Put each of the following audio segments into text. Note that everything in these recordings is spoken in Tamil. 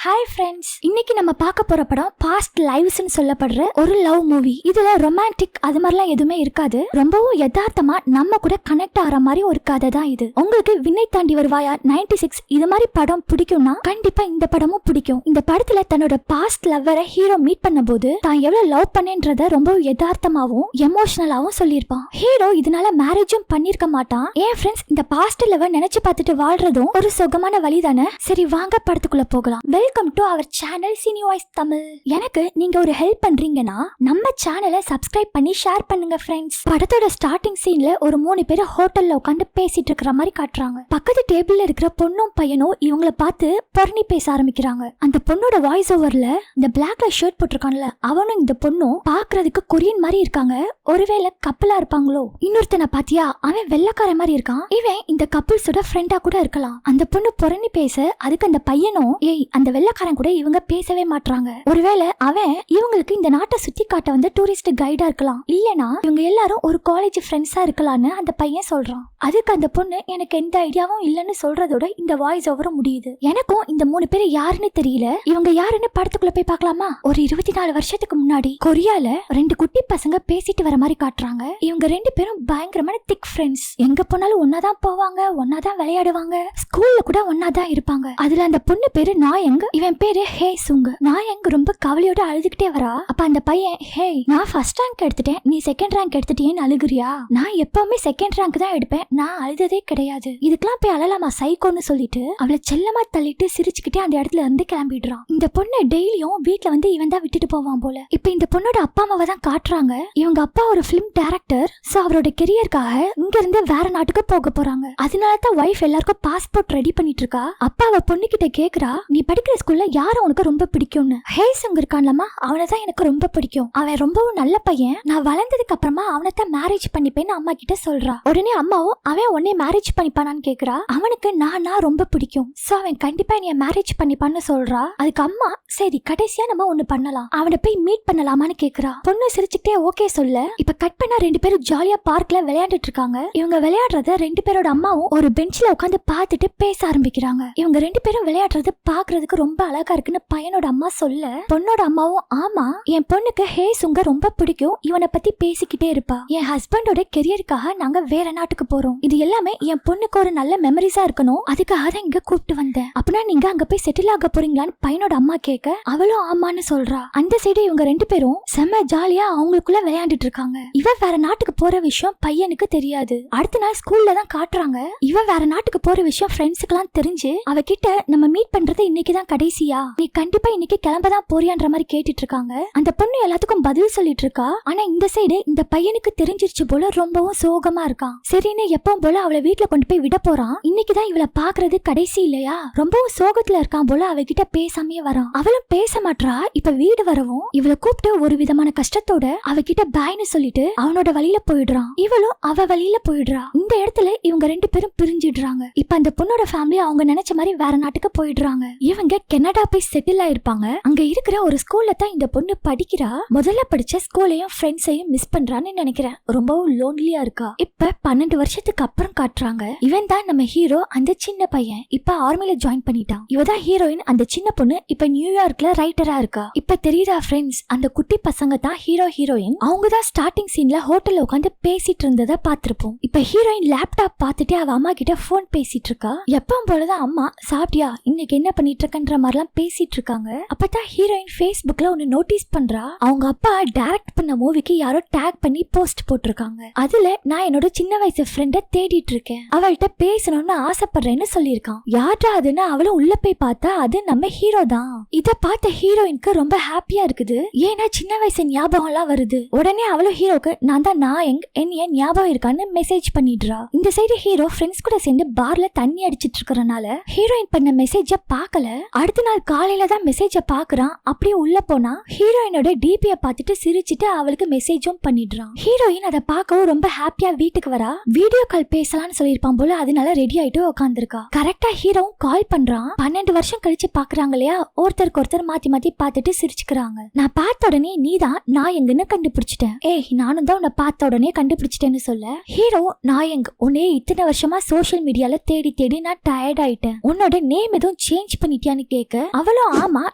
ஹாய் ஃப்ரெண்ட்ஸ், இன்னைக்கு நம்ம பார்க்க போற படம் பாஸ்ட் லைவ்ஸ்னு சொல்லப்படுற ஒரு லவ் மூவி. இதுல ரொமான்டிக் அது மாதிரிலாம் எதுவுமே இருக்காது. ரொம்பவும் யதார்த்தமா நம்ம கூட கனெக்ட் ஆகிற மாதிரி ஒரு கதை தான் இது. உங்களுக்கு விண்ணை தாண்டி வருவாயா 96 இது மாதிரி படம் பிடிக்கும்னா கண்டிப்பா இந்த படமும் பிடிக்கும். இந்த படத்துல தன்னோட பாஸ்ட் லவ்வரை ஹீரோ மீட் பண்ணும்போது தான் எவ்வளவு லவ் பண்ணேன்றத ரொம்ப யதார்த்தமாவும் எமோஷனலாவும் சொல்லியிருப்பான். ஹீரோ இதனால மேரேஜும் பண்ணிருக்க மாட்டான். ஏன் ஃப்ரெண்ட்ஸ், இந்த பாஸ்ட் லவ்வை நினைச்சு பார்த்துட்டு வாழ்றதும் ஒரு சுகமான வழி தானே. சரி வாங்க படத்துக்குள்ள போகலாம். Welcome to our channel Cinevoice Tamil. எனக்கு நீங்க ஒரு ஹெல்ப் பண்றீங்கன்னா நம்ம சேனலை சப்ஸ்கிரைப் பண்ணி ஷேர் பண்ணுங்க ஃப்ரெண்ட்ஸ். படத்தோட ஸ்டார்டிங் சீன்ல ஒரு 3 பேர் ஹோட்டல்ல உட்காந்து பேசிட்டு இருக்கிற மாதிரி காட்டுறாங்க. பக்கத்து டேபிள்ல இருக்கிற பொண்ணும் பையனும் இவங்கள பார்த்து பொறணி பேச ஆரம்பிக்கிறாங்க. அந்த பொண்ணோட வாய்ஸ் ஓவர்ல இந்த பிளாக்ல ஷர்ட் போட்டிருக்கான்ல அவனும் இந்த பொண்ணும் பாக்குறதுக்கு கொரியன் மாதிரி இருக்காங்க. ஒருவேளை கப்பலா இருப்பாங்களோ. இன்னொருத்தனை பாத்தியா, அவன் வெள்ளக்கார மாதிரி இருக்கான். இவன் இந்த கப்பிள்ஸோட ஃப்ரெண்டா கூட இருக்கலாம். அந்த பொண்ணு பொறணி பேச அதுக்கு அந்த பையனும் ஏய் அந்த வெள்ளக்காரன் கூட இவங்க பேசவே மாட்டாங்க. ஒருவேளை அவன் இவங்களுக்கு இந்த நாட்டை சுத்தி காட்ட வந்து டூரிஸ்ட் கைடா இருக்கலாம். இல்லனா இவங்க எல்லாரும் ஒரு காலேஜ் ஃப்ரெண்ட்ஸா இருக்கலாம்னு அந்த பையன் சொல்றான். அதுக்கு அந்த பொண்ணு எனக்கு எந்த ஐடியாவும் இல்லன்னு சொல்றதோட இந்த வாய்ஸ் ஓவரும் முடியுது. எனக்கும் இந்த 3 பேர் யாருன்னு தெரியல. இவங்க யாருன்னு படத்துக்குள்ள போய் பார்க்கலாமா? ஒரு 24 வருஷத்துக்கு முன்னாடி கொரியால 2 குட்டி பசங்க பேசிட்டு வர மாதிரி காட்டுறாங்க. இவங்க 2 பேரும் பயங்கரமான திக் ஃப்ரெண்ட்ஸ். எங்க போனாலும் ஒன்னாதான் போவாங்க, ஒன்னாதான் விளையாடுவாங்க, ஸ்கூல்ல கூட ஒன்னாதான் இருப்பாங்க. அதுல அந்த பொண்ணு பேரு நாயங், இவன் பேரு ஹே சுங். நாயங் ரொம்ப கவலையோட அழுதுகிட்டே வரா. அப்ப அந்த பையன் ஹே நான் ஃபர்ஸ்ட் ரேங்க் எடுத்துட்டேன், நீ செகண்ட் ரேங்க் எடுத்துட்டேன்னு அழுகுறியா? நான் எப்பவுமே செகண்ட் ரேங்க் தான் எடுப்பேன், நான் அழுததே கிடையாது. இதுக்கெல்லாம் போய் அழலாமா சைக்கோன்னு சொல்லிட்டு அவளை செல்லமா தள்ளிட்டு சிரிச்சுக்கிட்டே அந்த இடத்துல இருந்து கிளம்பிடுறான். இந்த பொண்ணு டெய்லியும் வீட்டுல வந்து இவன் தான் விட்டுட்டு போவான் போல. இப்ப இந்த பொண்ணோட அப்பா அம்மாவை தான் காட்டுறாங்க. இவங்க அப்பா ஒரு பிலிம் டைரக்டர். சோ அவரோட கெரியருக்காக இங்க இருந்து வேற நாட்டுக்கு போக போறாங்க. அதனாலதான் ஒய்ஃப் எல்லாருக்கும் பாஸ்போர்ட் ரெடி பண்ணிட்டு இருக்கா. அப்பா அவ பொண்ணு கிட்ட கேக்குறா, நீ படிக்கிற ஸ்கூல்ல யார உனக்கு ரொம்ப பிடிக்கும்னு. ஹேசங் இருக்கான்லமா, அவனைதான் எனக்கு ரொம்ப பிடிக்கும். அவன் ரொம்பவும் நல்ல பையன். நான் வளர்ந்ததுக்கு அப்புறமா அவனைத்தான் மேரேஜ் பண்ணிப்பேன்னு அம்மா கிட்ட சொல்றா. உடனே அம்மாவும் அவன் உன்னை மேரேஜ் பண்ணிப்பானான்னு கேக்குறா. அவனுக்கு நான் ரொம்ப பிடிக்கும். சோ அவன் கண்டிப்பா நீ மேரேஜ் பண்ணிப்பான்னு சொல்றா. அதுக்கு அம்மா சரி கடைசியா நம்ம ஒண்ணு பண்ணலாம், அவனை போய் மீட் பண்ணலாமான்னு கேக்குறா. பொண்ணு சிரிச்சுக்கிட்டே ஓகே சொல்ல. இப்ப கட் பண்ணா 2 பேரும் ஜாலியா பார்க்ல விளையாண்டுட்டு இருக்காங்க. இவங்க விளையாடுறத 2 பேரோட அம்மாவும் ஒரு பெஞ்ச்ல உட்காந்து பார்த்துட்டு பேச ஆரம்பிக்கிறாங்க. இவங்க 2 பேரும் விளையாடுறது பாக்குறதுக்கு ரொம்ப அழகா இருக்குன்னு பையனோட அம்மா சொல்ல, பொண்ணோட அம்மாவும் ஆமா என் பொண்ணுக்கு ஹே சுங்க ரொம்ப பிடிக்கும், இவனை பத்தி பேசிக்கிட்டே இருப்பா. என் ஹஸ்பண்டோட கெரியருக்காக நாங்க வேற நாட்டுக்கு போறோம். இது எல்லாமே என் பொண்ணுக்கு ஒரு நல்ல மெமரிஸா இருக்கணும், அதுக்காக தான் இங்க கூப்பிட்டு வந்தேன். அப்படின்னா நீங்க அங்க போய் செட்டில் ஆக போறீங்களான்னு பையனோட அம்மா கேட்க அவளும் ஆமான்னு சொல்றா. அந்த சைடு இவங்க 2 பேரும் செம்ம ஜாலியா அவங்களுக்குள்ள விளையாண்டுட்டு இருக்காங்க. இவ வேற நாட்டுக்கு போற விஷயம் பையனுக்கு தெரியாது. அடுத்த நாள் ஸ்கூல்ல தான் காட்டுறாங்க. இவ வேற நாட்டுக்கு போற விஷயம் ஃப்ரெண்ட்ஸுக்குலாம் தெரிஞ்சு அவகிட்ட நம்ம மீட் பண்றது இன்னைக்குதான் கடைசியா, நீ கண்டிப்பா இன்னைக்கு கிளம்பதான் போறியான்ற மாதிரி கேட்டுட்டு இருக்காங்க. அந்த பொண்ணு எல்லாத்துக்கும் பதில் சொல்லிட்டு இருக்கா. ஆனா இந்த சைடு இந்த பையனுக்கு தெரிஞ்சிருச்சு போல ரொம்பவும் சோகமா இருக்கான். சரின்னு எப்பவும் போல அவளை வீட்டுல கொண்டு போய் விட போறான். இன்னைக்குதான் இவளை பாக்குறது கடைசி இல்லையா, ரொம்பவும் சோகத்துல இருக்கான் போல. அவகிட்ட பேசாமே வரான். அவளும் பேச மாட்டா. இப்ப வீடு வரவும் இவளை கூப்பிட்டு ஒரு விதமான கஷ்டத்தோட அவகிட்ட பாய்னு சொல்லிட்டு அவனோட வழியில போயிடுறான். இவளும் அவ வழியில போயிடுறா. இந்த இடத்துல இவங்க 2 பேரும் பிரிஞ்சிடுறாங்க. இப்ப அந்த பொண்ணோட ஃபேமிலி அவங்க நினைச்ச மாதிரி வேற நாட்டுக்கு போயிடுறாங்க. இவங்க கனடா போய் செட்டில் ஆயிருப்பாங்க. அங்க இருக்கிற ஒரு ஸ்கூல்ல தான் இந்த பொண்ணு படிக்கிறா. முதல்ல படிச்ச ஸ்கூலையும் ஃப்ரெண்ட்ஸையும் மிஸ் பண்றான்னு நினைக்கிறேன். ரொம்பவும் லோன்லியா இருக்கா. இப்ப 12 வருஷத்துக்கு அப்புறம் காட்டுறாங்க. இவன் தான் நம்ம ஹீரோ, அந்த சின்ன பையன். இப்ப ஆர்மில ஜாயின் பண்ணிட்டான். இவதான் ஹீரோயின். அந்த சின்ன பொண்ணு இப்ப நியூயார்க்ல ரைட்டரா இருக்கா. இப்ப தெரியுதா ஃப்ரெண்ட்ஸ், அந்த குட்டி பசங்க தான் ஹீரோ ஹீரோயின். அவங்க தான் ஸ்டார்டிங் சீன்ல ஹோட்டல்ல உட்காந்து பேசிட்டு இருந்ததை பார்த்திருப்போம். இப்ப ஹீரோயின் லேப்டாப் பார்த்துட்டு அவ அம்மா கிட்ட போன் பேசிட்டு இருக்கா. எப்பவும் போலதான் அம்மா சாப்பிட்டியா, இன்னைக்கு என்ன பண்ணிட்டு இருக்கன்ற மாதிரிலாம் பேசிட்டு இருக்காங்க. அப்பதான் ஹீரோயின் Facebookல ஒன்னு நோட்டீஸ் பண்றா. அவங்க அப்பா டைரக்ட் பண்ண மூவிக்கு யாரோ டேக் பண்ணி போஸ்ட் போட்டிருக்காங்க. அதுல நான் என்னோட சின்ன வயசு ஃப்ரெண்ட தேடிட்டு இருக்கேன், அவள்கிட்ட பேசணும்னு ஆசைப்படுறேன்னு சொல்லியிருக்கான். யாரா அதுன்னு அவளும் உள்ள போய் பார்த்தா அது நம்ம ஹீரோ தான். இத பார்த்த ஹீரோயினுக்கு ரொம்ப ஹாப்பியா இருக்குது. ஏன்னா சின்ன வயசு ஞாபகம் எல்லாம் வருது. உடனே அவளும் ஹீரோக்கு நான் தான் நாயங், என் ஞாபகம் இருக்கான்னு மெசேஜ் பண்ணிடுறா. இந்த சைடு ஹீரோ ஃப்ரெண்ட்ஸ் கூட சேர்ந்து பார்ல தண்ணி அடிச்சிட்டு இருக்கறனால ஹீரோயின் பண்ண மெசேஜ பார்க்கல. அடுத்த நாள் காலையில தான் மெசேஜ பாக்குறான். அப்படியே உள்ள போனா ஹீரோயினோட டிபியை பார்த்துட்டு சிரிச்சிட்டு அவளுக்கு மெசேஜும் பண்ணிடுறான். ஹீரோயின் அதை பார்க்கவும் ரொம்ப ஹாப்பியா வீட்டுக்கு வரா. வீடியோ கால் பேசலாம்னு சொல்லியிருப்பான் போல. அதனால ரெடி ஆயிட்டு உட்காந்துருக்கா. கரெக்டா ஹீரோவும் கால் பண்றான். 12 வருஷம் கழிச்சு பாக்குறாங்க இல்லையா, ஒருத்தருக்கு ஒருத்தர் மாத்தி மாத்தி பார்த்துட்டு சிரிச்சுக்கிறாங்க. நான் பார்த்த உடனே நீதான் நான் எங்கன்னு கண்டுபிடிச்சிட்டேன். ஏய் நானும் தான் உன்னை பார்த்த உடனே கண்டுபிடிச்சிட்டேன்னு சொல்ல, ஹீரோ நாயங் உன்னே இத்தனை வருஷமா சோசியல் மீடியால தேடி தேடி நான் டயர்ட் ஆயிட்டேன், உன்னோட நேம் எதுவும் சேஞ்ச் பண்ணிட்டியான்னு கேட்க அவளும் ஆமா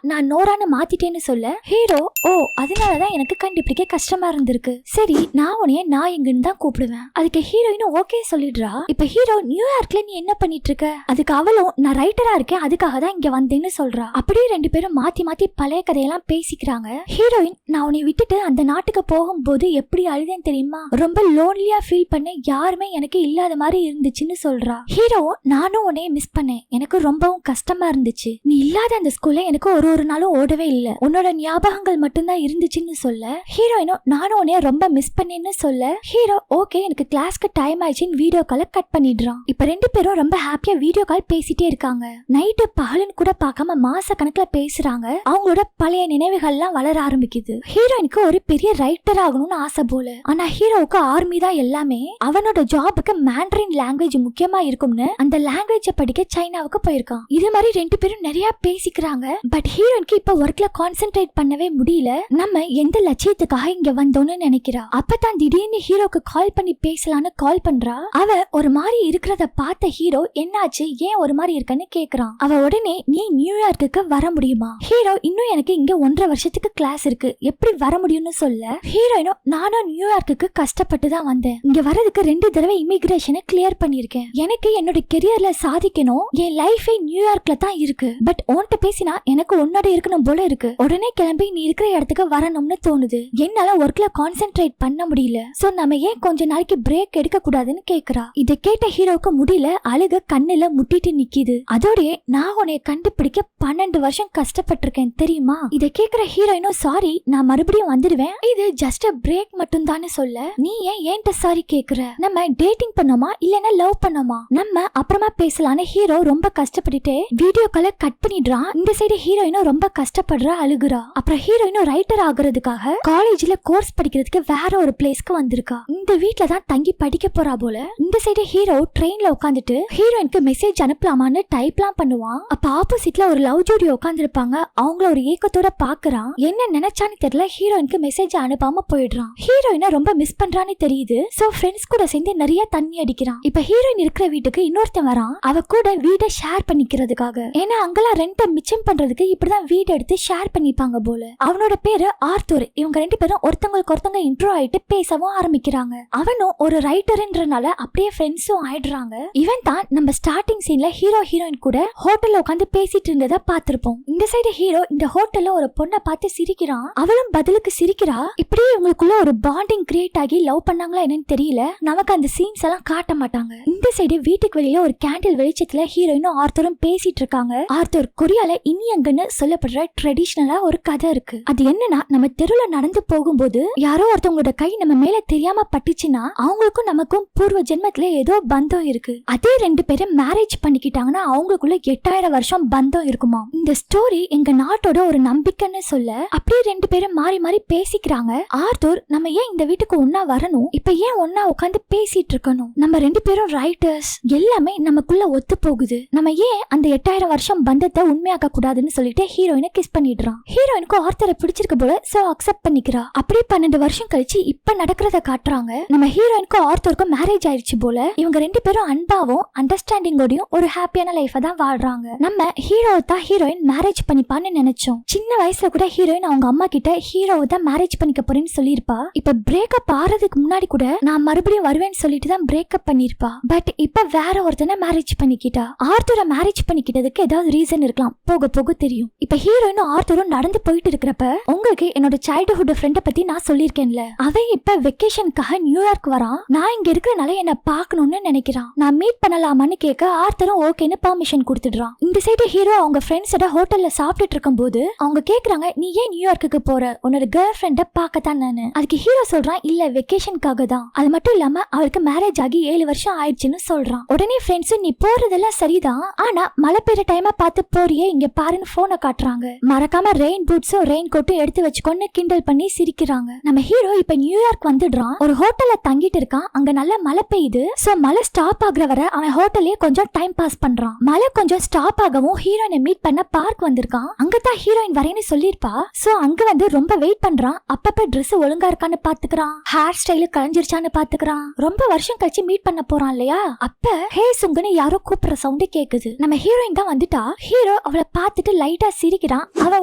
நான் நோரான்னு மாத்திட்டேன்னு சொல்ல ஹீரோ ஓ அதனாலதான் எனக்கு கண்டுபிடிக்க கஷ்டமா இருந்திருக்கு, சரி நான் உன்னைய நான் எங்கன்னு தான் கூப்பிடுவேன். அதுக்கு ஹீரோயினும் ஓகே சொல்லிடுறா. இப்ப ஹீரோ நியூயார்க்ல நீ என்ன பண்ணிட்டு இருக்க, அதுக்கு அவளும் நான் ரைட்டரா இருக்கேன் அதுக்காக தான் இங்க வந்தேன்னு சொல்றா. அப்படியே ரெண்டு பேரும் மாத்தி மாத்தி பழைய கதையெல்லாம் பேசிக்கிறாங்க. ஹீரோயின் நான் உன்னை விட்டுட்டு அந்த நாட்டுக்கு போகும்போது எப்படி அழுதேன் தெரியுமா, ரொம்ப லோன்லியா ஃபீல் பண்ண, யாருமே எனக்கு இல்லாத மாதிரி இருந்துச்சுன்னு சொல்றா. ஹீரோ நானும் உன்னைய மிஸ் பண்ணேன், எனக்கு ரொம்பவும் கஷ்டமா இருந்துச்சு, நீ இல்லாத அந்த ஸ்கூல்ல எனக்கு ஒரு நாளும் ஓடவே இல்ல, உன்னோட ஞாபகங்கள் மட்டும்தான் இருந்துச்சுன்னு சொல்ல ஹீரோயினும் நானும் உன்னைய ரொம்ப மிஸ் பண்ணேன்னு சொல்ல ஹீரோ ஓகே எனக்கு கிளாஸ்க்கு டைம் ஆயிடுச்சுன்னு வீடியோ கால கட் பண்ணிடுறான். இப்ப ரெண்டு பேரும் ரொம்ப ஹாப்பியா வீடியோ கால் பேசிட்டே இருக்காங்க. நைட்டு பகலுன்னு கூட பார்க்காம மாச கணக்குல பேசுறாங்க. அவங்களோட பழைய நினைவுகள்லாம் வளர ஆரம்பிக்குது. ஹீரோயினுக்கு ஒரு பெரிய ரைட்டர் ஆகணும்னு ஆசை போல, ஆனா ஹீரோவுக்கு ஆர்மி தான் எல்லாமே. அவனோட ஜாபுக்கு மேண்ட்ரின் லாங்குவேஜ் முக்கியமா இருக்கும்னு அந்த லாங்குவேஜ படிக்க சைனாவுக்கு போயிருக்கான். இது மாதிரி ரெண்டு பேரும் நிறைய பேசிக்கிறாங்க. பட் ஹீரோயினுக்கு இப்ப ஒர்க்ல கான்சென்ட்ரேட் பண்ணவே முடியல. நம்ம எந்த லட்சியத்துக்காக இங்க வந்தோம்னு நினைக்கிறா. அப்பதான் திடீர்னு ஹீரோக்கு கால் பண்ணி பேசலான்னு கால் பண்றா. அவ ஒரு மாதிரி இருக்கிறத பார்த்த ஹீரோ என்னாச்சு ஏன் ஒரு மாதிரி இருக்கன்னு கேக்குறான். அவ உடனே நீ நியூயார்க்கு வர முடியுமா, ஹீரோ இன்னும் எனக்கு இங்க 1.5 வருஷத்துக்கு கிளாஸ் இருக்கு எப்படி வர முடியும்னு சொல்ல ஹீரோயினும் நானும் நியூயார்க்கு கஷ்டப்பட்டு தான் வந்தேன், இங்க வரதுக்கு 2 தடவை இமிகிரேஷனை கிளியர் பண்ணிருக்கேன், எனக்கு என்னோட கெரியர்ல சாதிக்கணும், என் லைஃபே நியூயார்க்ல தான் இருக்கு, பட் உன்கிட்ட பேசினா எனக்கு உன்னோட இருக்கணும் போல இருக்கு, உடனே கிளம்பி நீ இருக்கிற இடத்துக்கு வரணும்னு தோணுது, என்னால ஒர்க்ல கான்சென்ட்ரேட் பண்ண முடியல, சோ நம்ம ஏன் கொஞ்ச நாளைக்கு பிரேக் எடுக்க கூடாதுன்னு கேக்குறா. இதை கேட்ட ஹீரோவுக்கு முடியல, அழுக கண்ணுல முட்டிட்டு நிக்குது. அதோடய நான் உன்னை கண்டுபிடிக்க 12 வருஷம் கஷ்டப்பட்டிருக்கேன் தெரியுமா. இதை கேக்குற ஹீரோயினும் சாரி நான் மறுபடியும் வந்துடுவேன், இது ஜஸ்ட் பிரேக் மட்டும் தானே சொல்ல நீ ஏன் ஏன்ட்ட சாரி கேக்குற, நம்ம டேட்டிங் பண்ணோமா இல்லனா லவ் பண்ணோமா, நம்ம அப்புறமா பேசலான்னு ஹீரோ ரொம்ப கஷ்டப்பட்டுட்டே வீடியோ கால கட் பண்ணிடுறான். இந்த சைடு ஹீரோயினும் ரொம்ப கஷ்டப்படுறா, அழுகுறா. அப்புறம் ஹீரோயினும் ரைட்டர் ஆகுறதுக்காக காலேஜ்ல கோர்ஸ் படிக்கிறதுக்கு வேற ஒரு பிளேஸ்க்கு வந்திருக்கா. இந்த வீட்ல தான் தங்கி படிக்க போறா போல. இந்த சைடு ஹீரோ ட்ரெயின்ல உட்காந்துட்டு ஹீரோயினுக்கு மெசேஜ் அனுப்பலாமான்னு டைப்லாம் பண்ணுவான். அப்ப ஆப்போசிட்ல ஒரு லவ் ஜோடி உட்காந்துருப்பாங்க. அவங்கள ஒரு ஏக்கத்தோட பாக்குறான். என்ன நினைச்சான்னு தெரியல, ஹீரோயினுக்கு மெசேஜ் அனுப்பாம போயிடுறான். ஹீரோயினை ரொம்ப மிஸ் பண்றான்னு தெரியுது. சோ ஃப்ரெண்ட்ஸ் கூட சேர்ந்து நிறைய தண்ணி அடிக்கிறான். இப்ப ஹீரோயின் இருக்கிற வீட்டுக்கு இன்னொருத்தன் வரான். அவ கூட வீட ஷேர் பண்ணிக்கிறதுக்காக. ஏன்னா அங்கெல்லாம் ரெண்ட மிச்சம் பண்றதுக்கு இப்படிதான் வீடு எடுத்து ஷேர் பண்ணிப்பாங்க போல. அவனோட பேரு ஆர்த்தூர். இவங்க ரெண்டு பேரும் ஒருத்தங்களுக்கு ஒருத்தங்க இன்ட்ரோ ஆயிட்டு பேசவும் ஆரம்பிக்கிறாங்க. அவனும் ஒரு ரைட்டர்ன்றனால அப்படியே ஃப்ரெண்ட்ஸும் ஆயிடுறாங்க. இவன் தான் நம்ம ஸ்டார்டிங் சீன்ல ஹீரோ ஹீரோயின் கூட ஹோட்டல்ல உட்காந்து பேசிட்டு இருந்ததை பார்த்திருப்போம். இந்த சைடு ஹீரோ இந்த ஹோட்டல்ல ஒரு பொண்ணை பார்த்து சிரிக்கிறான். அவளும் பதிலுக்கு சிரிக்கிறா. இப்படியே இவங்களுக்குள்ள ஒரு பாண்டிங் கிரியேட் ஆகி லவ் பண்ணாங்களா என்னன்னு தெரியல. நமக்கு அந்த சீன்ஸ் எல்லாம் காட்ட மாட்டாங்க. இந்த சைடு வீட்டுக்கு வெளியில ஒரு கேண்டில் வெளிச்சத்துல ஹீரோயினும் ஆர்த்தரும் பேசிட்டு இருக்காங்க. ஆர்த்தர் கொரியால இனியங்கன்னு சொல்லப்படுற ட்ரெடிஷனலா ஒரு கதை இருக்கு. அது என்னன்னா நம்ம தெருவுல நடந்து போகும்போது யாரோ ஒருத்தவங்களோட கை நம்ம மேல தெரியாம பட்டுச்சுன்னா அவங்களுக்கும் நமக்கும் பூர்வ ஜென்மத்துல ஏதோ பந்தம் இருக்கு. அதே ரெண்டு பேரும் மேரேஜ் பண்ணிக்கிட்டாங்கன்னா அவங்களுக்குள்ள 8000 வருஷம் பந்தம் இருக்குமா. இந்த ஸ்டோரி எங்க நாட்டோட ஒரு நம்பிக்கைன்னு சொல்ல அப்படியே ரெண்டு பேரும் மாறி மாறி பேசிக்கிறாங்க. ஆர்த்தர் நம்ம ஏன் இந்த வீட்டுக்கு ஒன்னா வரணும், இப்ப ஏன் ஒன்னா உட்காந்து பேசிட்டு இருக்கணும், நம்ம ரெண்டு பேரும் ரைட்டர்ஸ், எல்லாமே நமக்குள்ள ஒத்து போகுது, நம்ம ஏன் அந்த 8000 வருஷம் பந்தத்தை உண்மையாக்க கூடாதுன்னு சொல்லிட்டு ஹீரோயினை கிஸ் பண்ணிடுறான். ஹீரோயினுக்கு ஆர்த்தரை பிடிச்சிருக்கு போல, சோ அக்செப்ட் பண்ணிக்கிறா. அப்படியே 12 வருஷம் கழிச்சு இப்ப நடக்கிறத காட்டுறாங்க. நம்ம ஹீரோயினுக்கும் ஆர்த்தருக்கும் மேரேஜ் ஆயிடுச்சு போல. இவங்க ரெண்டு பேரும் அன்பாவும் அண்டர்ஸ்டாண்டிங்கோடையும் ஒரு ஹாப்பியான லைஃப தான் வாழ்றாங்க. நம்ம ஹீரோவை தான் ஹீரோயின் மேரேஜ் பண்ணிப்பான்னு நினைச்சோம். சின்ன வயசுல கூட ஹீரோயின் அவங்க அம்மா கிட்ட ஹீரோவை தான் மேரேஜ் பண்ணிக்க போறேன்னு சொல்லியிருப்பா. இப்ப பிரேக்கப் ஆறதுக்கு முன்னாடி கூட நான் மறுபடியும் வருவேன்னு சொல்லிட்டு தான் பிரேக்கப் பண்ணிருப்பா. பட் இப்ப வேற ஒருத்தனை மேரேஜ் பண்ணிக்கிட்டா. ஆர்த்தரை மேரேஜ் பண்ணிக்கிட்டதுக்கு ஏதாவது ரீசன் இருக்கலாம், போக போக தெரியும். இப்ப ஹீரோயினும் ஆர்த்தரும் நடந்து போயிட்டு இருக்கிறப்ப உங்களுக்கு என்னோட சைல்ட்ஹுட் ஃப்ரெண்ட பத்தி நான் சொல்லியிருக்கேன்ல, அவன் இப்ப வெக்கேஷனுக்காக நியூயார்க் வரான். நான் இங்க இருக்கிறனால என்ன பாக்கணும்னு நினைக்கிறான். நான் மீட் பண்ணலாமான்னு கேட்க ஆர்த்தரும் ஓகேன்னு பெர்மிஷன் கொடுத்துடுறான். இந்த சைடு ஹீரோ அவங்க ஃப்ரெண்ட்ஸோட ஹோட்டல்ல சாப்பிட்டுட்டு இருக்கும் போது அவங்க கேக்குறாங்க நீ ஏன் நியூயார்க்கு போற, உன்னோட கேர்ள் ஃப்ரெண்ட பாக்கத்தான் நானு. அதுக்கு ஹீரோ சொல்றான் இல்ல வெக்கேஷனுக்காக தான், அது மட்டும் இல்லாம அவளுக்கு மேரேஜ் ஆகி 7 வருஷம் ஆயிடுச்சுன்னு சொல்றான். உடனே ஃப்ரெண்ட்ஸும் நீ போறதெல்லாம் சரிதான், ஆனா மழை பெய்யுற டைமா பார்த்து போறியே இங்க பாருன்னு போனை காட்டுறாங்க. மறக்காம ரெயின் பூட்ஸும் ரெயின் கோட்டும் எடுத்து வச்சுக்கொண்டு கிண்டல் பண்ணி சிரிக்கிறாங்க. நம்ம ஹீரோ இப்ப நியூயார்க் வந்துடுறான். ஒரு ஹோட்டல்ல தங்கிட்டு இருக்கான். அங்க நல்ல மழை பெய்யுது. சோ மழை ஸ்டாப் ஆகுற வரை அவன் ஹோட்டல்லே கொஞ்சம் டைம் பாஸ் பண்றான். மழை கொஞ்சம் ஸ்டாப் ஆகவும் ஹீரோயினை மீட் பண்ண பார்க் வந்திருக்கான். அங்கதான் ஹீரோயின் வரேன்னு சொல்லிருப்பா. சோ அங்க வந்து ரொம்ப வெயிட் பண்றான். அப்பப்ப ட்ரெஸ் ஒழுங்கா இருக்கான்னு பாத்துக்கிறான், ஹேர் ஸ்டைல் கலைஞ்சிருச்சான்னு பாத்துக்கிறான். ரொம்ப வருஷம் கழிச்சு மீட் பண்ண போறான் இல்லையா, அப்ப ஹே சுங்குன்னு யாரோ கூப்பிடுற சவுண்ட் கேக்குது. நம்ம ஹீரோயின் தான் வந்துட்டா. ஹீரோ ஹீரோ அவளை பார்த்துட்டு லைட்டா சிரிக்கிறான். அவ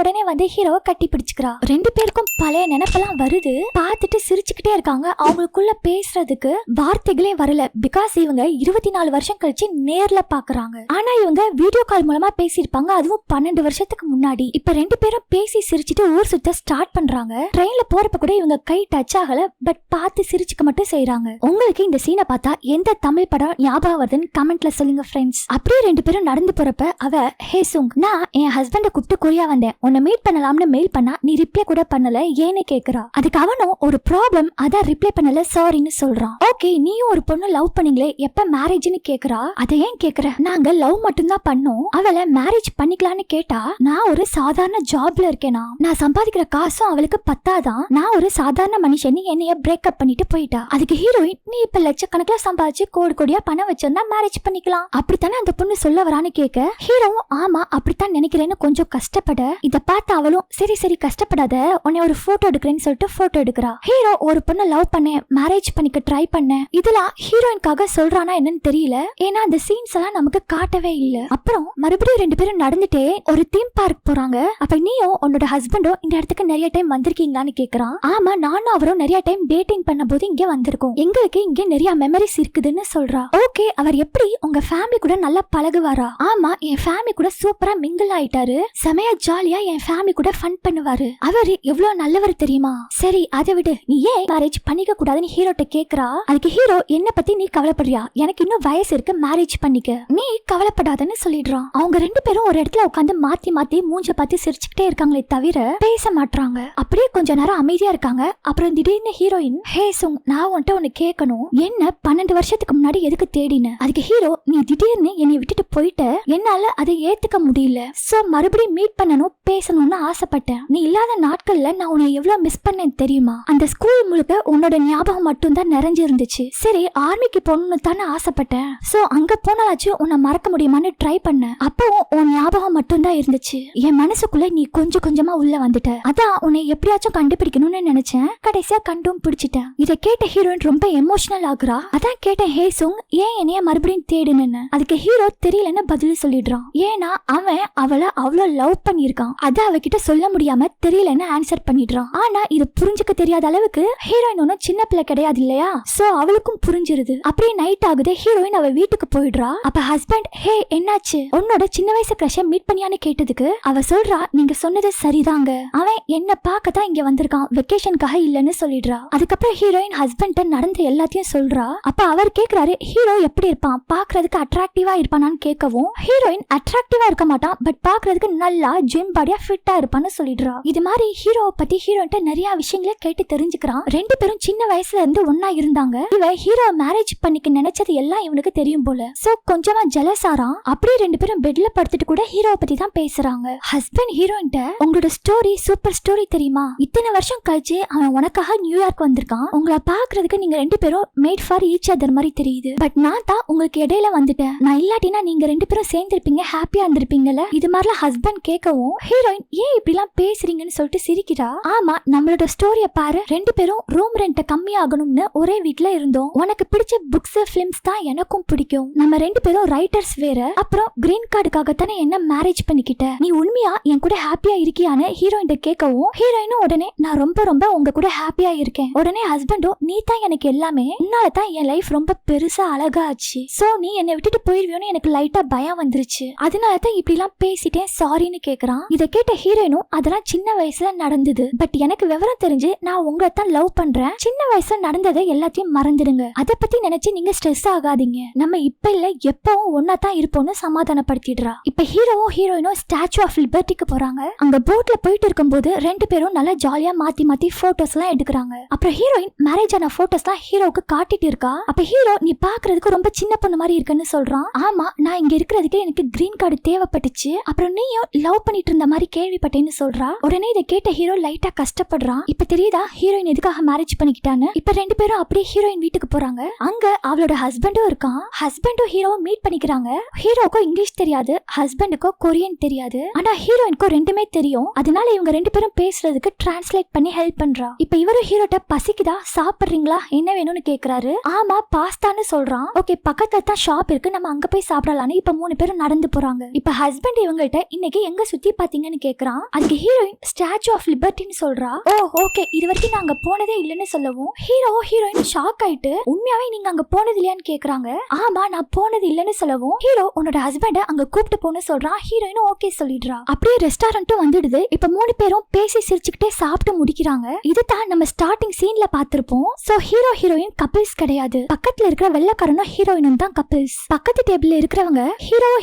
உடனே வந்து ஹீரோவை கட்டி பிடிச்சுக்கிறா. ரெண்டு பேருக்கும் பழைய நினைப்பெல்லாம் வருது. பார்த்துட்டு சிரிச்சுக்கிட்டே இருக்காங்க. அவங்களுக்குள்ள பேசுறதுக்கு வார்த்தைகளே வரல. பிகாஸ் இவங்க 24 வருஷம் கழிச்சு நேர்ல பாக்குறாங்க. ஆனா இவங்க வீடியோ கால் மூலமா பேசியிருப்பாங்க, அதுவும் 12 வருஷத்துக்கு முன்னாடி. இப்ப ரெண்டு பேரும் பேசி சிரிச்சுட்டு ஊர் சுத்த ஸ்டார்ட் பண்றாங்க. ட்ரெயின்ல போறப்ப கூட இவங்க கை டச் ஆகல, பட் பார்த்து சிரிச்சுக்க மட்டும் செய்யறாங்க. உங்களுக்கு இந்த சீனை பார்த்தா எந்த தமிழ் படம் ஞாபகம் வருதுன்னு கமெண்ட்ல சொல்லுங்க ஃப்ரெண்ட்ஸ். அப்படியே ரெண்டு பேரும் நடந்து போறப்ப அவ ஹே சுங், நான் என் ஹஸ்பண்ட கூப்பிட்டு கொரியா வந்தேன், உன்னை மீட் பண்ணலாம்னு மெயில் பண்ணா நீ ரிப்ளை கூட பண்ணல, ஏன்னு கேக்குறா. அதுக்கு அவனும் ஒரு ப்ராப்ளம், அதான் ரிப்ளை பண்ணல சாரின்னு சொல்றான். ஓகே, நீயும் ஒரு பொண்ணு லவ் பண்ணீங்களே, எப்ப மேரேஜ்னு கேக்குறா. அதை ஏன் கேக்குற, நாங்க லவ் மட்டும் தான் பண்ணோம், அவளை மேரேஜ் பண்ணிக்கலான்னு கேட்டா நான் ஒரு சாதாரண ஜாப்ல இருக்கேனா, நான் சம்பாதிக்கிற காசும் அவளுக்கு பத்தாதான், நான் ஒரு சாதாரண மனுஷன், என்னைய பிரேக்கப் பண்ணிட்டு போயிட்டா. அதுக்கு ஹீரோயின், நீ இப்ப லட்சக்கணக்கில் சம்பாதிச்சு கோடி கோடியா பணம் வச்சிருந்தா மேரேஜ் பண்ணிக்கலாம், அப்படித்தானே அந்த பொண்ணு சொல்ல வரான்னு கேட்க ஹீரோவும் ஆமா அப்படித்தான் நினைக்கிறேன்னு கொஞ்சம் கஷ்டப்பட, இத பார்த்து அவளும் சரி சரி கஷ்டப்படாத, உன்னை ஒரு போட்டோ எடுக்கிறேன்னு சொல்லிட்டு போட்டோ எடுக்கிறா. ஹீரோ ஒரு பொண்ணை லவ் பண்ண மேரேஜ் பண்ணிக்க ட்ரை பண்ண, இதெல்லாம் ஹீரோயின்காக சொல்றானா என்னன்னு தெரியல, ஏன்னா அந்த சீன்ஸ் எல்லாம் நமக்கு காட்டவே இல்ல. அப்புறம் மறுபடியும் ரெண்டு பேரும் நடந்துட்டே ஒரு தீம் பார்க் போறாங்க. அப்ப நீயும் உன்னோட ஹஸ்பண்டும் இந்த இடத்துக்கு நிறைய டைம் வந்திருக்கீங்களான்னு கேக்குறான். ஆமா, நானும் அவரும் நிறைய டைம் டேட்டிங் பண்ண போது இங்க வந்திருக்கோம், எங்களுக்கு இங்க நிறைய மெமரிஸ் இருக்குதுன்னு சொல்றா. ஓகே, அவர் எப்படி உங்க ஃபேமிலி கூட நல்லா பழகுவாரா? ஆமா, என் ஃபேமிலி கூட சூப்பரா மிங்கிள் ஆயிட்டாரு, செமையா ஜாலியா என் ஃபேமிலி கூட ஃபன் பண்ணுவாரு, அவரு எவ்வளவு நல்லவர் தெரியுமா. சரி அதை விடு, நீ ஏன் மேரேஜ் பண்ணிக்க கூடாதுன்னு ஹீரோட்ட கேக்குறா. அதுக்கு ஹீரோ, என்ன பத்தி நீ கவலைப்படுறியா, எனக்கு இன்னும் வயசு இருக்கு, மேரேஜ் பண்ணிக்க, நீ கவலைப்படாதன்னு சொல்லிடுறான். அவங்க ரெண்டு பேரும் ஒரு இடத்துல உட்காந்து மாத்தி மாத்தி மூஞ்ச பார்த்து சிரிச்சுக்கிட்டே இருக்காங்களே தவிர பேச மாட்டாங்க. அப்படியே கொஞ்ச நேரம் அமைதியா இருக்காங்க. அப்புறம் திடீர்னு ஹீரோயின், ஹே சுங், நான் உன்கிட்ட ஒன்னு கேட்கணும், என்ன 12 வருஷத்துக்கு முன்னாடி எதுக்கு தேடின? அதுக்கு ஹீரோ, நீ திடீர்னு என்னை விட்டுட்டு போயிட்ட, என்னால அதை ஏத்துக்க முடியல, சோ மறுபடியும் மீட் பண்ணணும் பேசணும்னு ஆசைப்பட்டேன், நீ இல்லாத நாட்கள்ல நான் உன்னை எவ்வளவு மிஸ் பண்ணேன் தெரியுமா, அந்த ஸ்கூல் முழுக்க உன்னோட ஞாபகம் மட்டும் தான் நிறைஞ்சிருந்துச்சு, சரி ஆர்மிக்கு போகணும்னு தானே ஆசைப்பட்டேன், சோ அங்க போனாச்சும் உன்னை மறக்க முடியுமான்னு ட்ரை பண்ண, அப்பவும் உன் ஞாபகம் மட்டும் தான் இருந்துச்சு, என் மனசுக்குள்ள நீ கொஞ்சம் கொஞ்சமா உள்ள வந்துட்ட, அதான் உன்னை எப்படியாச்சும் கண்டுபிடிக்கணும்னு நினைச்சேன், கடைசியா கண்டும் பிடிச்சிட்டேன். இதை கேட்ட ஹீரோயின் ரொம்ப எமோஷனல் ஆகுறா. அதான் கேட்டேன், ஹே சுங், ஏன் என்னைய மறுபடியும் தேடுன்னு. அதுக்கு ஹீரோ தெரியலன்னு பதில் சொல்லிடுறான். ஏன்னா அவன் அவளை அவ்வளவு லவ் பண்ணிருக்கான், அத அவகிட்ட சொல்ல முடியாம தெரியலன்னு ஆன்சர் பண்ணிடுறான். ஆனா இது புரிஞ்சுக்க தெரியாத அளவுக்கு ஹீரோயின் ஒன்னும் சின்ன பிள்ளை கிடையாது இல்லையா, சோ அவளுக்கும் புரிஞ்சிருது. அப்படியே நைட் ஆகுது, ஹீரோயின் அவ வீட்டுக்கு போயிடுறா. அப்ப ஹஸ்பண்ட், ஹே என்னாச்சு, உன்னோட சின்ன வயசு கிரஷ மீட் பண்ணியான்னு கேட்டதுக்கு அவ சொல்றா, நீங்க சொன்னது சரிதாங்க, அவன் என்ன பார்க்க தான் இங்க வந்திருக்கான், வெக்கேஷனுக்காக இல்லன்னு சொல்லிடுறா. அதுக்கப்புறம் ஹீரோயின் ஹஸ்பண்ட் நடந்த எல்லாத்தையும் சொல்றா. அப்ப அவர் கேக்குறாரு, ஹீரோ எப்படி இருப்பான், பாக்குறதுக்கு அட்ராக்டிவா இருப்பானான்னு கேட்கவும் ஹீரோயின், அட்ராக்டிவா இருக்க மாட்டான், பட் பாக்குறதுக்கு நல்லா ஜிம் பாடியா ஃபிட்டா இருப்பான்னு சொல்லிடுறா. இது மாதிரி ஹீரோவை பத்தி ஹீரோன்ட்ட நிறைய விஷயங்களை கேட்டு தெரிஞ்சுக்கிறான். ரெண்டு பேரும் சின்ன வயசுல இருந்து ஒன்னா இருந்தாங்க. இவ ஹீரோ மேரேஜ் பண்ணிக்க நினைச்சது எல்லாம் இவனுக்கு தெரியும் போல, சோ கொஞ்சமா ஜெலஸ் ஆறான். அப்படியே ரெண்டு பேரும் பெட்ல படுத்துட்டு கூட ஹீரோவை பத்தி தான் பேசுறாங்க. ஹஸ்பண்ட் ஹீரோயின்ட்ட, உங்களோட ஸ்டோரி சூப்பர் ஸ்டோரி தெரியுமா, இத்தனை வருஷம் கழிச்சு அவன் உனக்காக நியூயார்க் வந்திருக்கான், உங்களை பாக்குறதுக்கு நீங்க ரெண்டு பேரும் மேட் ஃபார் ஈச் அதர் மாதிரி தெரியுது, பட் நான் தான் உங்களுக்கு இடையில வந்துட்டேன், நான் இல்லாட்டினா நீங்க ரெண்டு பேரும் சேர்ந்திருப்பீங்க, ஹாப்பியா இருந்திருப்பீங்கல்ல. இது மாதிரிலாம் ஹஸ்பண்ட் கேட்கவும் ஹீரோயின், ஏன் இப்படி எல்லாம் பேசுறீங்கன்னு சொல்லிட்டு சிரிக்கிறா. ஆமா, நம்மளோட ஸ்டோரிய பாரு, ரெண்டு பேரும் ரூம் ரெண்ட் கம்மியாகணும்னு ஒரே வீட்ல இருந்தோம், உனக்கு பிடிச்ச புக்ஸ் பிலிம்ஸ் தான் எனக்கும் பிடிக்கும், நம்ம ரெண்டு பேரும் ரைட்டர்ஸ் வேற, அப்புறம் கிரீன் கார்டுக்காகத்தானே என்ன மேரேஜ் பண்ணிக்கிட்ட, நீ உண்மையா என் கூட ஹாப்பியா இருக்கியான்னு ஹீரோயின் கேட்கவும் ஹீரோயினும் உடனே, நான் ரொம்ப ரொம்ப உங்க கூட ஹாப்பியா இருக்கேன். உடனே ஹஸ்பண்டும், நீ தான் எனக்கு எல்லாமே, உன்னால தான் என் லைஃப் ரொம்ப பெருசா அழகா ஆச்சு, சோ நீ என்னை விட்டுட்டு போயிருவியோன்னு எனக்கு லைட்டா பயம் வந்துருச்சு, அதனால தான் இப்படி எல்லாம் பேசிட்டேன் சாரின்னு கேக்குறான். இதை கேட்ட ஹீரோயினும், அதெல்லாம் சின்ன வயசுல நடந்தது, பட் எனக்கு விவரம் தெரிஞ்சு நான் உங்களை தான் லவ் பண்றேன், சின்ன வயசுல நடந்ததை எல்லாத்தையும் மறந்துடுங்க, அதை பத்தி நினைச்சு நீங்க ஸ்ட்ரெஸ் ஆகாதீங்க, நம்ம இப்ப இல்ல எப்பவும் ஒன்னா தான் இருப்போம்னு சமாதானப்படுத்திடுறா. இப்ப ஹீரோவும் ஹீரோயினும் ஸ்டாச்சு ஆஃப் லிபர்ட்டிக்கு போறாங்க. அங்க போட்ல போயிட்டு இருக்கும்போது ரெண்டு பேரும் நல்லா ஜாலியா மாத்தி மாத்தி போட்டோஸ் எல்லாம் எடுக்கிறாங்க. அப்புறம் ஹீரோயின் மேரேஜ் ஆன போட்டோஸ் எல்லாம் ஹீரோவுக்கு காட்டிட்டு இருக்கா. அப்ப ஹீரோ, நீ பாக்குறதுக்கு ரொம்ப சின்ன பொண்ணு மாதிரி இருக்குன்னு சொல்றான். ஆமா, நான் இங்க இருக்கிறதுக்கு எனக்கு கிரீன் கார்டு தேவைப்பட்டுச்சு, அப்புறம் நீயும் லவ் பண்ணிட்டு இருந்த மாதிரி கேள்விப்பட்டேன்னு சொல்றா. உடனே இதை கேட்ட ஹீரோ லைட்டா கஷ்டப்படுறான். இப்ப தெரியுதா ஹீரோயின் எதுக்காக மேரேஜ் பண்ணிக்கிட்டான்னு. இப்ப ரெண்டு பேரும் அப்படியே ஹீரோயின் வீட்டுக்கு போறாங்க. அங்க அவளோட ஹஸ்பண்டும் இருக்கான். ஹஸ்பண்டும் ஹீரோவும் மீட் பண்ணிக்கிறாங்க. ஹீரோக்கும் இங்கிலீஷ் தெரியாது, ஹஸ்பண்டுக்கும் கொரியன் தெரியாது, ஆனா ஹீரோயினுக்கும் ரெண்டுமே தெரியும், அதனால இவங்க ரெண்டு பேரும் பேசுறதுக்கு டிரான்ஸ்லேட் பண்ணி ஹெல்ப் பண்றா. இப்ப இவரும் ஹீரோட்ட, பசிக்குதா, சாப்பிடுறீங்களா, என்ன வேணும்னு கேக்குறாரு. ஆமா பாஸ்தான்னு சொல்றான். ஓகே, பக்கத்துல தான் ஷாப் இருக்கு, நம்ம அங்க போய் சாப்பிடலாம்னு இப்ப மூணு பேரும் நடந்து போறாங்க. இப்ப ஹஸ்பண்ட் இவங்கள்ட்ட இன்னைக்கு எங்க சுத்தி பாத்தீங்கன்னு கேக்குறான். அதுக்கு ஹீரோயின் ஸ்டாச்சு ஆஃப் லிபர்ட்டின்னு சொல்றா. ஓ ஓகே, இது வரைக்கும் நாங்க போனதே இல்லன்னு சொல்லவும் ஹீரோயின் ஷாக் ஆயிட்டு உண்மையாவே நீங்க அங்க போனது இல்லையான்னு கேக்குறாங்க. ஆமா நான் போனது இல்லன்னு சொல்லவும் ஹீரோ உன்னோட ஹஸ்பண்ட அங்க கூப்பிட்டு போன்னு சொல்றான். ஹீரோயினும் ஓகே சொல்லிடுறா. அப்படியே ரெஸ்டாரண்ட்டும் வந்துடுது. இப்ப 3 பேரும் பேசி சிரிச்சுக்கிட்டே சாப்பிட்டு முடிக்கிறாங்க. இதுதான் நம்ம ஸ்டார்டிங் சீன்ல பாத்திருப்போம். சோ ஹீரோயின் கப்பிள்ஸ் கிடையாது. பக்கத்துல இருக்கிற வெள்ளக்காரனும் ஹீரோயினும் தான் கப்பிள்ஸ். பக்கத்து டேபிள்ல இருக்கிறவங்க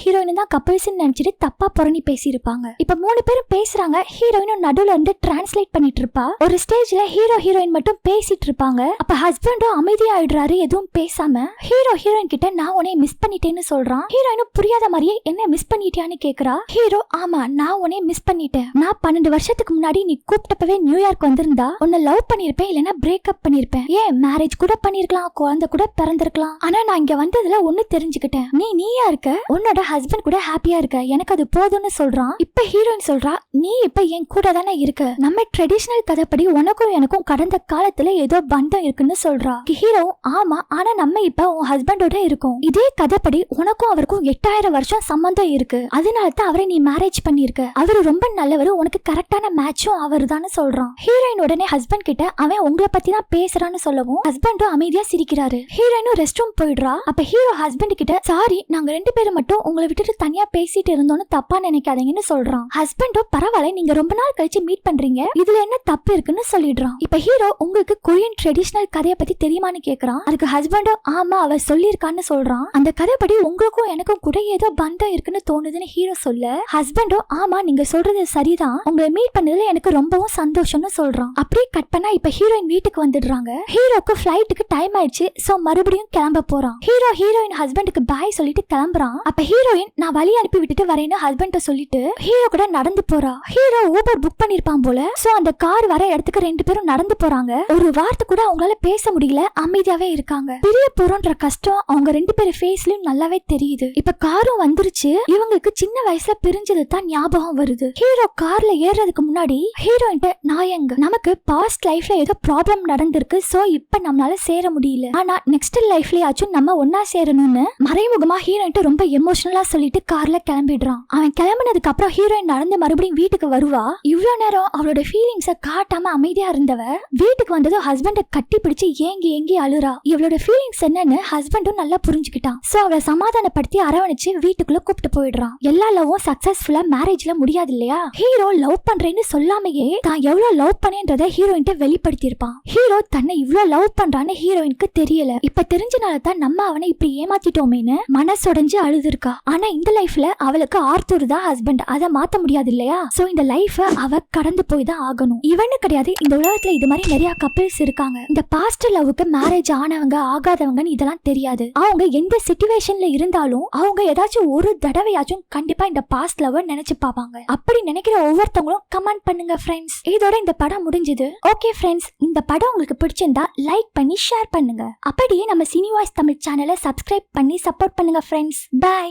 ஹீரோயின் தான் கப்பிள்ஸ் நினைச்சிட்டு தப்பா புரணி பேசி இருப்பாங்க. இப்ப 3 பேரும் பேசுறாங்க. ஹீரோயினும் நடுவுல இருந்து டிரான்ஸ்லேட் பண்ணிட்டு இருப்பா. ஒரு ஸ்டேஜ்ல ஹீரோயின் மட்டும் பேசிட்டு இருப்பாங்க. அப்ப ஹஸ்பண்டும் அமைதியாயிடுறாரு எதுவும் பேசாம. ஹீரோயின் கிட்ட நான் உன்னை மிஸ் பண்ணிட்டேன்னு சொல்றான். ஹீரோயினும் புரியாத மாதிரியே என்ன மிஸ் பண்ணிட்டியான்னு கேக்குறா. ஹீரோ ஆமா நான் உன்னை மிஸ் பண்ணிட்டேன். நான் 12 வருஷத்துக்கு முன்னாடி நீ கூப்பிட்டப்பவே நியூயார்க் வந்திருந்தா உன்னை லவ் பண்ணிருப்பேன், இல்லனா பிரேக்கப் பண்ணிருப்பேன். ஏன் மேரேஜ் கூட பண்ணிருக்கலாம், குழந்தை கூட பிறந்திருக்கலாம். ஆனா நான் இங்க வந்ததுல ஒண்ணு தெரிஞ்சுக்கிட்டேன். நீயா இருக்க, உன்னோட ஹஸ்பண்ட் கூட ஹாப்பியா இருக்க, எனக்கு அது போதும்னு சொல்றான். இப்ப ஹீரோயின் சொல்றா நீ இப்ப என் கூட தானே இருக்க. நம்ம ட்ரெடிஷனல் கதைப்படி உனக்கும் எனக்கும் கடந்த காலத்துல ஏதோ பந்தம் இருக்குன்னு சொல்றா. ஹீரோ ஆமா ஆனா நம்ம இப்ப உன் ஹஸ்பண்டோட இருக்கோம். இதே கதைப்படி உனக்கும் அவருக்கும் 8000 வருஷம் சம்பந்தம் இருக்கு. அதனாலதான் அவரை நீ மேரேஜ் பண்ணிருக்க. அவரு ரொம்ப நல்லவரு, உனக்கு கரெக்டான மேட்சும் அவரு தானே சொல்றான். ஹீரோயின் உடனே ஹஸ்பண்ட் கிட்ட அவன் உங்களை பத்தி தான் பேசுறான்னு சொல்லவும் ஹஸ்பண்டும் அமைதியா சிரிக்கிறாரு. ஹீரோயினும் ரெஸ்ட் ரூம் போயிடுறா. அப்ப ஹீரோ ஹஸ்பண்ட் கிட்ட சாரி நாங்க 2 பேரும் மட்டும் உங்களை விட்டுட்டு தனியா பேசிட்டு இருந்தோம்னு தப்பா நினைக்காதீங்கன்னு சொல்றான். ஹஸ்பண்டும் பரவாயில்ல நீங்க ரொம்ப நாள் கழிச்சு மீட் பண்றீங்க, இதுல என்ன தப்பு இருக்குன்னு சொல்லிடுறான். இப்ப ஹீரோ உங்களுக்கு கொரியன் ட்ரெடிஷனல் கதையை பத்தி தெரியுமான்னு கேக்குறான். அதுக்கு ஹஸ்பண்டும் ஆமா அவ சொல்லிருக்கான்னு சொல்றான். அந்த கதைப்படி உங்களுக்கும் எனக்கும் கூட ஏதோ பந்தம் இருக்குன்னு தோணுதுன்னு ஹீரோ சொல்ல ஹஸ்பண்டும் ஆமா நீங்க சொல்றது சரிதான், உங்களை மீட் பண்ணதுல எனக்கு ரொம்பவும் சந்தோஷம்னு சொல்றான். அப்படியே கட் பண்ணா இப்ப ஹீரோயின் வீட்டுக்கு வந்துடுறாங்க. ஹீரோக்கு ஃபிளைட்டுக்கு டைம் ஆயிடுச்சு. சோ மறுபடியும் கிளம்ப போறான். ஹீரோயின் ஹஸ்பண்டுக்கு பாய் சொல்லிட்டு கிளம்புறான். அப்ப ஹீரோயின் நான் வழி அனுப்பி விட்டுட்டு வரேன்னு ஹஸ்பண்ட சொல்லிட்டு ஹீரோ கூட நடந்து போறா. ஹீரோ ஊபர் புக் பண்ணிருப்பான் போல. சோ அந்த கார் வர இடத்துக்கு 2 பேரும் நடந்து போறாங்க. ஒரு வார்த்தை கூட அவங்களால பேச முடியல, அமைதியாவே இருக்காங்க. பிரிய போறோன்ற கஷ்டம் அவங்க 2 பேர் ஃபேஸ்லயும் நல்லாவே தெரியுது. இப்ப காரும் வந்துருச்சு. இவங்களுக்கு சின்ன வயசுல பிரிஞ்சது தான் ஞாபகம் வருது. ஹீரோ கார்ல ஏறதுக்கு முன்னாடி ஹீரோயின்ட்ட நான் எங்க நமக்கு பாஸ்ட் லைஃப்ல ஏதோ ப்ராப்ளம் நடந்திருக்கு, சோ இப்ப நம்மளால சேர முடியல, ஆனா நெக்ஸ்ட் லைஃப்லயாச்சும் நம்ம ஒன்னா சேரணும்னு மறைமுகமா ஹீரோயின்ட்ட ரொம்ப எமோஷனலா சொல்லிட்டு கார்ல கிளம்பிடுறான். அவன் கிளம்பினதுக்கு அப்புறம் ஹீரோயின் நடந்து மறுபடியும் வீட்டுக்கு வருவா. இவ்வளவு நேரம் அவளோட ஃபீலிங்ஸ காட்டாம அமைதியா இருந்தவ வீட்டுக்கு வந்ததும் ஹஸ்பண்ட கட்டி பிடிச்சு ஏங்கி அழுறா. இவளோட ஃபீலிங்ஸ் என்னன்னு ஹஸ்பண்டும் நல்லா புரிஞ்சுக்கிட்டான். சோ அவளை சமாதானப்படுத்தி அரவணைச்சு வீட்டுக்குள்ள கூப்பிட்டு போயிடுறான். எல்லா லவ்வும் சக்சஸ்ஃபுல்லா மேரேஜ்ல முடியாது இல்லையா. ஹீரோ லவ் பண்றேன்னு சொல்லாமையே தான் எவ்வளவு லவ் பண்ணேன்றத ஹீரோயின்ட்ட வெளிப்படுத்தி இருப்பான். ஹீரோ தன்னை இவ்வளவு லவ் பண்றான்னு ஹீரோயினுக்கு தெரியல. இப்ப தெரிஞ்சனால தான் நம்ம அவனை இப்படி ஏமாத்திட்டோமேன்னு மனசொடைஞ்சு அழுதுருக்கா. ஆனா இந்த லைஃப்ல அவளுக்கு ஆர்த்தூர் தான் ஹஸ்பண்ட், அதை மாத்த முடியாது இல்லையா. சோ இந்த லைஃப அவ கடந்து போய் தான் ஆகணும். இவனு கிடையாது, இந்த உலகத்துல இது மாதிரி நிறைய கப்பிள்ஸ் இருக்காங்க. இந்த பாஸ்ட் லவ்வுக்கு மேரேஜ் ஆனவங்க ஆகாதவங்கன்னு இதெல்லாம் தெரியாது. அவங்க எந்த சிச்சுவேஷன்ல இருந்தாலும் அவங்க ஏதாச்சும் ஒரு தடவையாச்சும் கண்டிப்பா இந்த பாஸ்ட் லவ் நினைச்சு பாப்பாங்க. அப்படி நினைக்கிற ஒவ்வொருத்தவங்களும் கமெண்ட் பண்ணுங்க ஃப்ரெண்ட்ஸ். இதோட இந்த படம் முடிஞ்சது. ஓகே ஃப்ரெண்ட்ஸ், இந்த படம் உங்களுக்கு பிடிச்சிருந்தா லைக் பண்ணி ஷேர் பண்ணுங்க. அப்படியே நம்ம சினி வாய்ஸ் தமிழ் சேனலை சப்ஸ்கிரைப் பண்ணி சப்போர்ட் பண்ணுங்க ஃப்ரெண்ட்ஸ். பை.